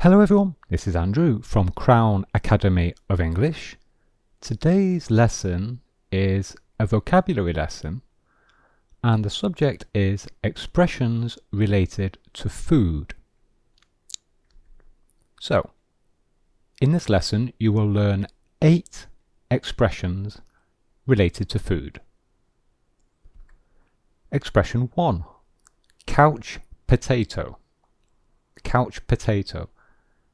Hello everyone, this is Andrew from Crown Academy of English. Today's lesson is a vocabulary lesson and the subject is expressions related to food. So, in this lesson you will learn 8 expressions related to food. Expression 1. Couch potato. Couch potato.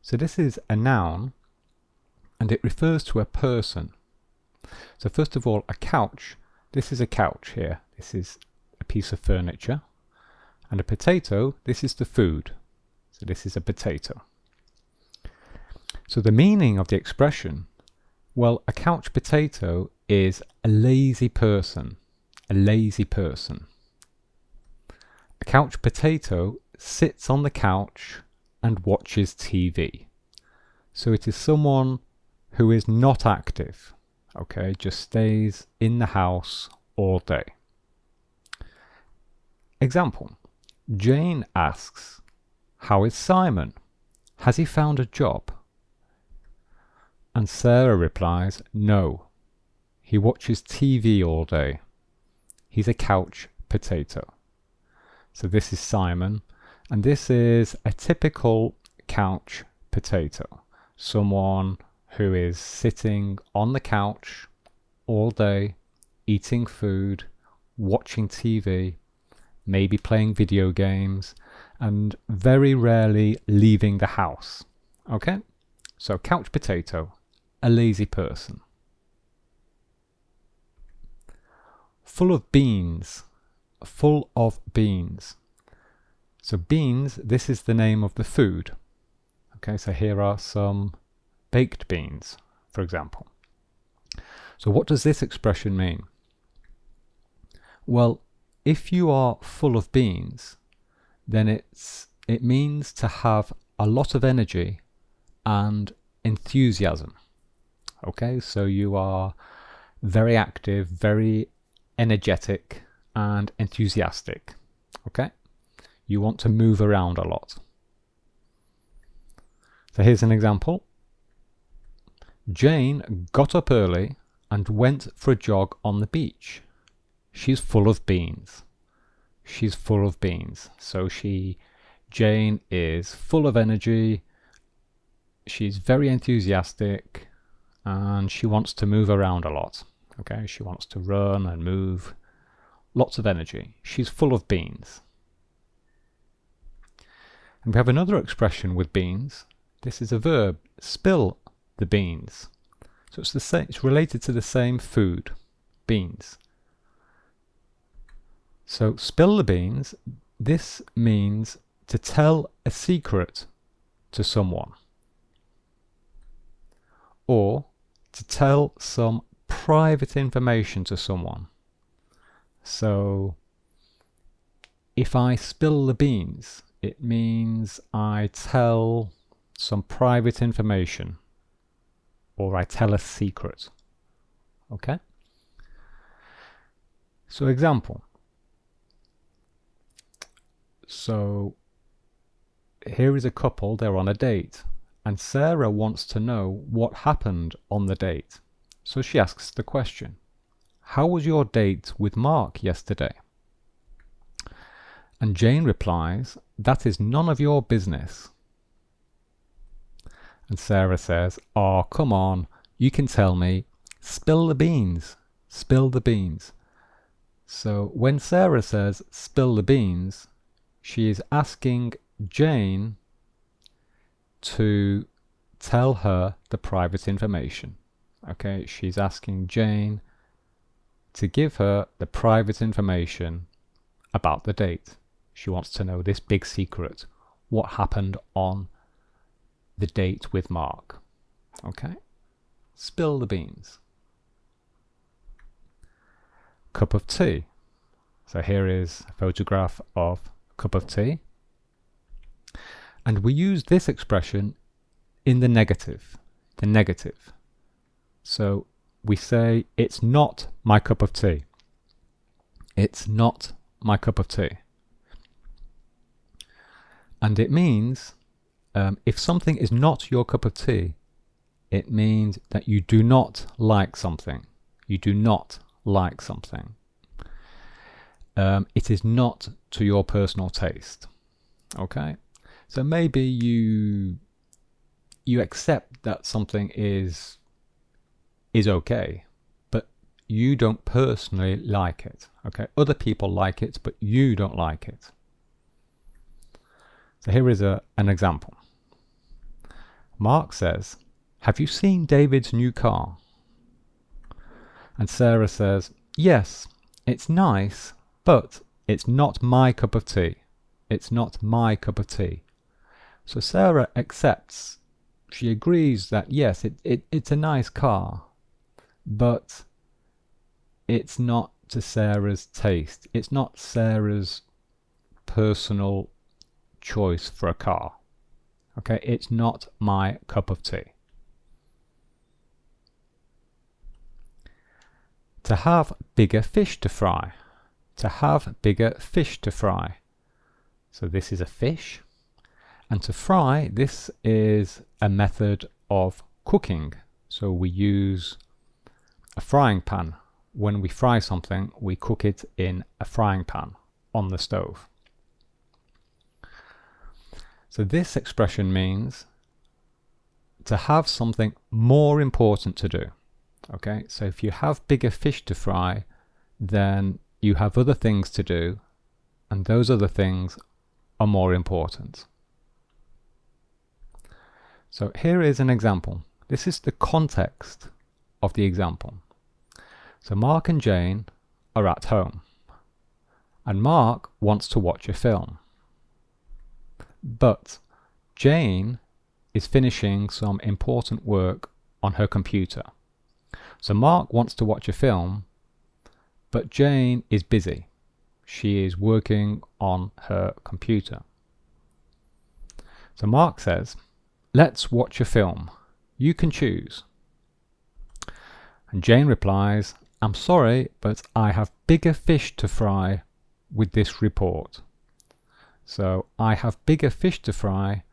So this is a noun and it refers to a person. So first of all, a couch. This is a couch here. This is a piece of furniture. And a potato, this is the food. So this is a potato. So the meaning of the expression, well, a couch potato is a lazy person. A lazy person. A couch potato sits on the couch and watches TV. So it is someone who is not active, okay, just stays in the house all day. Example, Jane asks, "How is Simon? Has he found a job?" And Sarah replies, "No, he watches TV all day. He's a couch potato." So this is Simon. And this is a typical couch potato. Someone who is sitting on the couch all day, eating food, watching TV, maybe playing video games, and very rarely leaving the house. Okay? So couch potato, a lazy person. Full of beans. Full of beans. So beans, this is the name of the food. Okay, so here are some baked beans, for example. So what does this expression mean? Well, if you are full of beans, then it means to have a lot of energy and enthusiasm. Okay, so you are very active, very energetic and enthusiastic. Okay? You want to move around a lot. So here's an example. Jane got up early and went for a jog on the beach. She's full of beans. She's full of beans. So Jane is full of energy. She's very enthusiastic and she wants to move around a lot. Okay, she wants to run and move. Lots of energy. She's full of beans. And we have another expression with beans. This is a verb, spill the beans. So it's the same, it's related to the same food, beans. So spill the beans, this means to tell a secret to someone. Or to tell some private information to someone. So if I spill the beans, it means I tell some private information or I tell a secret. Okay? So example. So here is a couple, they're on a date and Sarah wants to know what happened on the date. So she asks the question, "How was your date with Mark yesterday?" And Jane replies, "That is none of your business." And Sarah says, "Oh, come on, you can tell me. Spill the beans. Spill the beans." So when Sarah says spill the beans, she is asking Jane to tell her the private information. Okay, she's asking Jane to give her the private information about the date. She wants to know this big secret, what happened on the date with Mark. Okay? Spill the beans. Cup of tea. So here is a photograph of a cup of tea. And we use this expression in the negative. The negative. So we say, "It's not my cup of tea." It's not my cup of tea. And it means If something is not your cup of tea, it means that you do not like something. You do not like something. It is not to your personal taste. Okay? So maybe you accept that something is okay, but you don't personally like it. Okay? Other people like it, but you don't like it. So here is an example. Mark says, "Have you seen David's new car?" And Sarah says, "Yes, it's nice, but it's not my cup of tea. It's not my cup of tea." So Sarah accepts, she agrees that yes, it's a nice car, but it's not to Sarah's taste. It's not Sarah's personal choice for a car. Okay, it's not my cup of tea. To have bigger fish to fry. To have bigger fish to fry. So this is a fish. And to fry, this is a method of cooking. So we use a frying pan. When we fry something, we cook it in a frying pan on the stove. So this expression means to have something more important to do. Okay, so if you have bigger fish to fry, then you have other things to do, and those other things are more important. So here is an example. This is the context of the example. So Mark and Jane are at home, and Mark wants to watch a film. But Jane is finishing some important work on her computer. So Mark wants to watch a film, but Jane is busy. She is working on her computer. So Mark says, "Let's watch a film. You can choose." And Jane replies, "I'm sorry, but I have bigger fish to fry with this report." So I have bigger fish to fry.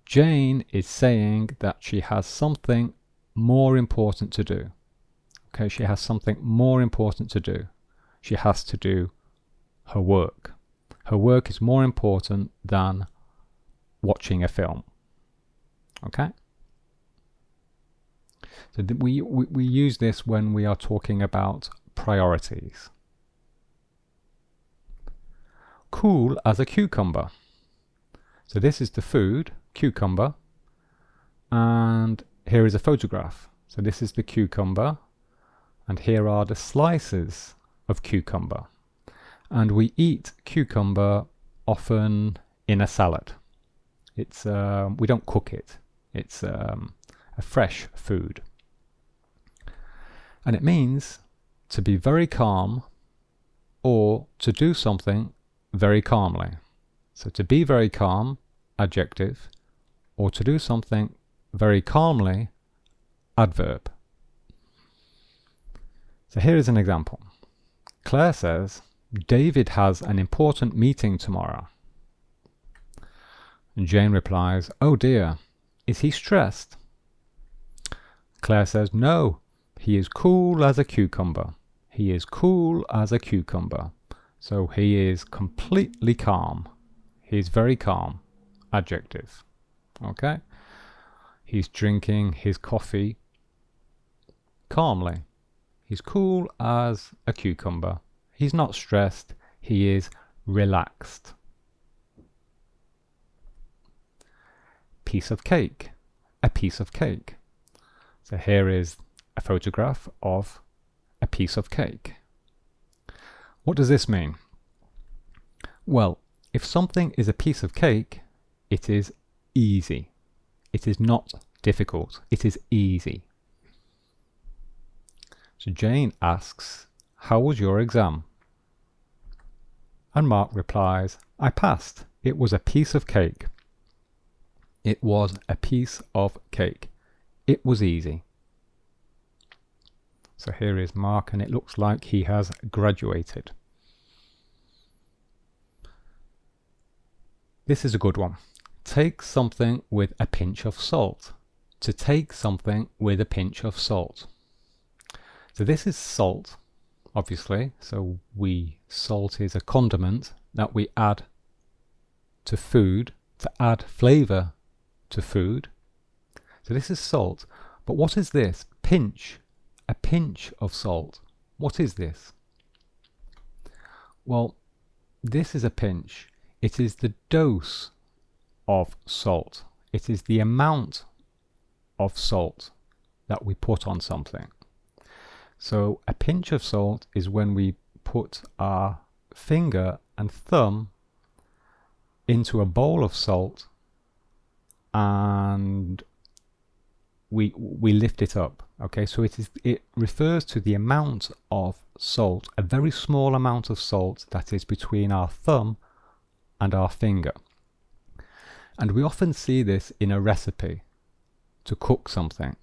Jane is saying that she has something more important to do. Okay, she has something more important to do. She has to do her work. Her work is more important than watching a film. Okay? So we use this when we are talking about priorities. Cool as a cucumber. So this is the food, cucumber, and here is a photograph. So this is the cucumber, and here are the slices of cucumber. And we eat cucumber often in a salad. It's we don't cook it. It's a fresh food. And it means to be very calm or to do something very calmly. So to be very calm, adjective, or to do something very calmly, adverb. So here is an example. Claire says, "David has an important meeting tomorrow." And Jane replies, "Oh dear, is he stressed?" Claire says, "No, he is cool as a cucumber. He is cool as a cucumber." So he is completely calm. He is very calm. Adjective. Okay? He's drinking his coffee calmly. He's cool as a cucumber. He's not stressed. He is relaxed. Piece of cake. A piece of cake. So here is a photograph of a piece of cake. What does this mean? Well, if something is a piece of cake, it is easy. It is not difficult. It is easy. So Jane asks, "How was your exam?" And Mark replies, "I passed. It was a piece of cake." It was a piece of cake. It was easy. So here is Mark, and it looks like he has graduated. This is a good one. take something with a pinch of salt. To take something with a pinch of salt. So this is salt, obviously. So salt is a condiment that we add to food to add flavor to food. So this is salt. But what is this? Pinch. A pinch of salt. What is this? Well, this is a pinch. It is the dose of salt. It is the amount of salt that we put on something. So a pinch of salt is when we put our finger and thumb into a bowl of salt and we lift it up. Okay, so it refers to the amount of salt, a very small amount of salt that is between our thumb and our finger. And we often see this in a recipe to cook something.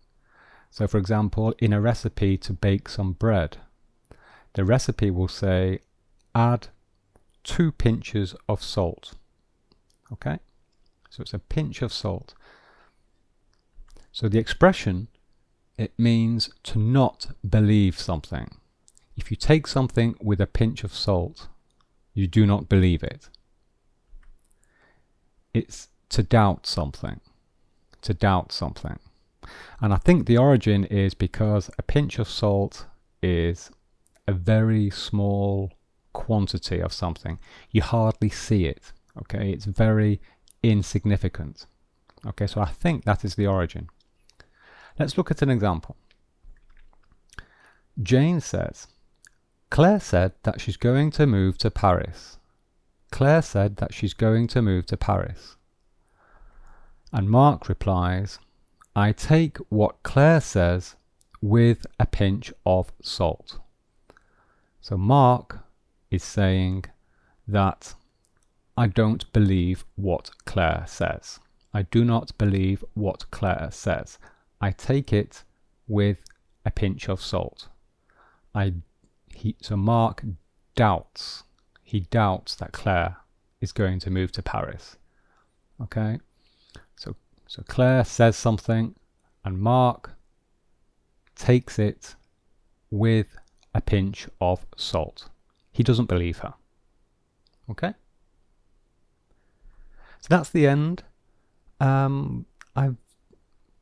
So for example, in a recipe to bake some bread, the recipe will say add 2 pinches of salt. Okay, so it's a pinch of salt. So the expression, it means to not believe something. If you take something with a pinch of salt, you do not believe it. It's to doubt something. To doubt something. And I think the origin is because a pinch of salt is a very small quantity of something. You hardly see it. Okay, it's very insignificant. Okay, so I think that is the origin. Let's look at an example. Jane says, Claire said that she's going to move to Paris. Claire said that she's going to move to Paris. And Mark replies, I take what Claire says with a pinch of salt. So Mark is saying that I don't believe what Claire says. I do not believe what Claire says. I take it with a pinch of salt. So Mark doubts. He doubts that Claire is going to move to Paris. Okay? So Claire says something and Mark takes it with a pinch of salt. He doesn't believe her. Okay? So that's the end. I've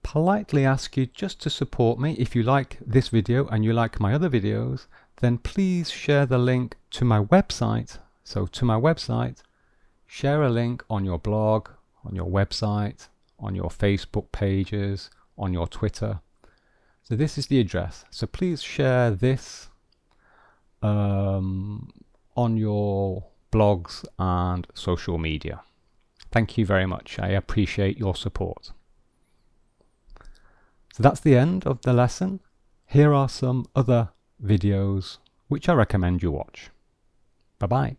politely ask you just to support me. If you like this video and you like my other videos, then please share the link to my website. So to my website, share a link on your blog, on your website, on your Facebook pages, on your Twitter. So this is the address. So please share this on your blogs and social media. Thank you very much. I appreciate your support. So that's the end of the lesson. Here are some other videos which I recommend you watch. Bye bye.